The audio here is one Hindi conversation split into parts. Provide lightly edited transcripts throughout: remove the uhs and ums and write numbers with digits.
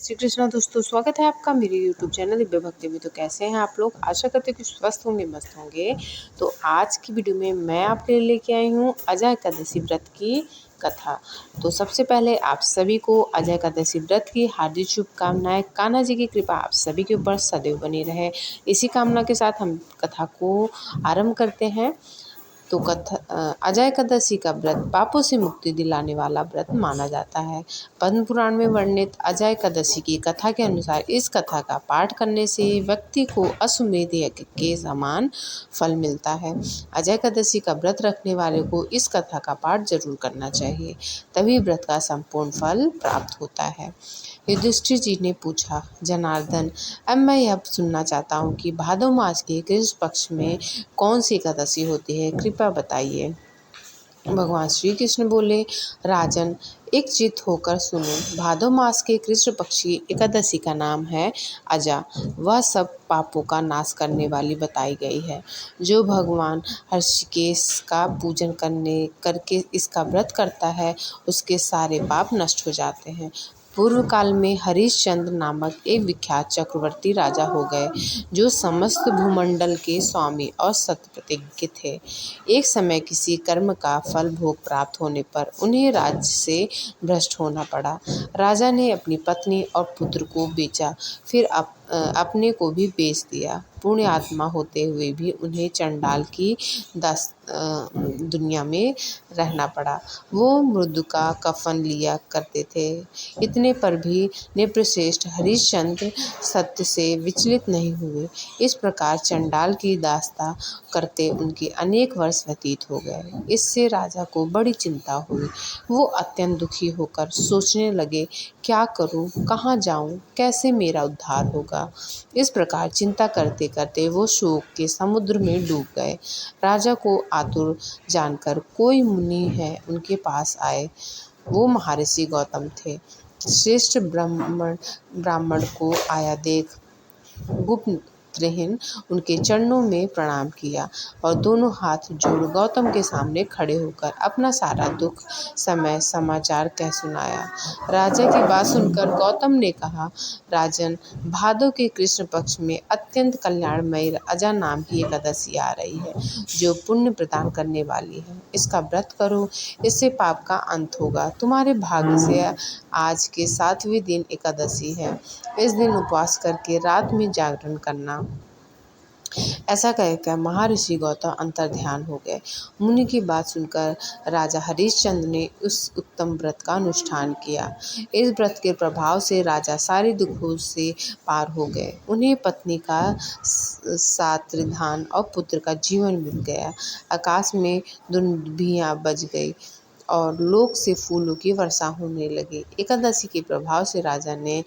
श्री कृष्णा दोस्तों, स्वागत है आपका मेरे यूट्यूब चैनल दिव्य भक्ति में। तो कैसे हैं आप लोग? आशा करते हैं कि स्वस्थ होंगे, मस्त होंगे। तो आज की वीडियो में मैं आपके लिए लेके आई हूँ अजय एकादशी व्रत की कथा। तो सबसे पहले आप सभी को अजय एकादशी व्रत की हार्दिक शुभकामनाएं। कान्हा जी की कृपा आप सभी के ऊपर सदैव बनी रहे, इसी कामना के साथ हम कथा को आरंभ करते हैं। तो अजय एकादशी का व्रत पापों से मुक्ति दिलाने वाला व्रत माना जाता है। पद्म पुराण में वर्णित अजय एकादशी की कथा के अनुसार इस कथा का पाठ करने से व्यक्ति को अश्वमेध यज्ञ के समान फल मिलता है। अजय एकादशी का व्रत रखने वाले को इस कथा का पाठ जरूर करना चाहिए, तभी व्रत का संपूर्ण फल प्राप्त होता है। युधिष्ठिर जी ने पूछा, जनार्दन, अब मैं यह सुनना चाहता हूँ कि भादो मास के कृष्ण पक्ष में कौन सी एकादशी होती है, कृपया बताइए। भगवान श्री कृष्ण बोले, राजन, एक चित होकर सुनो। भादो मास के कृष्ण पक्षी एकादशी का नाम है अजा। वह सब पापों का नाश करने वाली बताई गई है। जो भगवान हर्षिकेश का पूजन करके इसका व्रत करता है, उसके सारे पाप नष्ट हो जाते हैं। पूर्व काल में हरिश्चंद्र नामक एक विख्यात चक्रवर्ती राजा हो गए, जो समस्त भूमंडल के स्वामी और सत्प्रतिज्ञ थे। एक समय किसी कर्म का फल भोग प्राप्त होने पर उन्हें राज्य से भ्रष्ट होना पड़ा। राजा ने अपनी पत्नी और पुत्र को बेचा, फिर अपने को भी बेच दिया। पुण्य आत्मा होते हुए भी उन्हें चंडाल की दुनिया में रहना पड़ा। वो मृत्यु का कफन लिया करते थे। इतने पर भी नृपश्रेष्ठ हरिश्चंद्र सत्य से विचलित नहीं हुए। इस प्रकार चंडाल की दास्ता करते उनके अनेक वर्ष व्यतीत हो गए। इससे राजा को बड़ी चिंता हुई। वो अत्यंत दुखी होकर सोचने लगे, क्या करूं, कहाँ जाऊं, कैसे मेरा उद्धार होगा। इस प्रकार चिंता करते करते वो शोक के समुद्र में डूब गए। राजा को आतुर जानकर कोई मुनि है उनके पास आए। वो महर्षि गौतम थे। श्रेष्ठ ब्राह्मण को आया देख गुप्तहीन उनके चरणों में प्रणाम किया और दोनों हाथ जोड़ गौतम के सामने खड़े होकर अपना सारा दुख समाचार कह सुनाया। राजा की बात सुनकर गौतम ने कहा, राजन, भादो के कृष्ण पक्ष में अत्यंत कल्याणमयी अजा नाम की एकादशी आ रही है, जो पुण्य प्रदान करने वाली है। इसका व्रत करो, इससे पाप का अंत होगा। तुम्हारे भाग्य से आज के 7वें दिन एकादशी है। इस दिन उपवास करके रात में जागरण करना। ऐसा कहकर महर्षि गौतम अंतर्ध्यान हो गए। मुनि की बात सुनकर राजा हरिश्चंद्र ने उस उत्तम व्रत का अनुष्ठान किया। इस व्रत के प्रभाव से राजा सारे दुखों से पार हो गए। उन्हें पत्नी का सात्रिधान और पुत्र का जीवन मिल गया। आकाश में दुंदुभियां बज गई और लोक से फूलों की वर्षा होने लगी। एकादशी के प्रभाव से राजा ने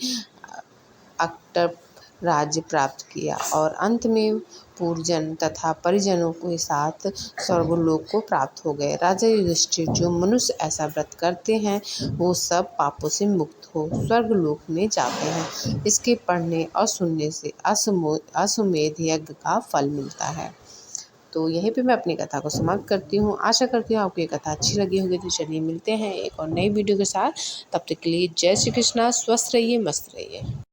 अकट राज्य प्राप्त किया और अंत में पूर्वजन तथा परिजनों के साथ स्वर्गलोक को प्राप्त हो गए। राजा युधिष्ठिर, जो मनुष्य ऐसा व्रत करते हैं वो सब पापों से मुक्त हो स्वर्गलोक में जाते हैं। इसके पढ़ने और सुनने से अश्वमेध यज्ञ का फल मिलता है। तो यहीं पे मैं अपनी कथा को समाप्त करती हूँ। आशा करती हूँ आपको ये कथा अच्छी लगी होगी। तो चलिए मिलते हैं एक और नई वीडियो के साथ। तब तक के लिए जय श्री कृष्णा। स्वस्थ रहिए, मस्त रहिए।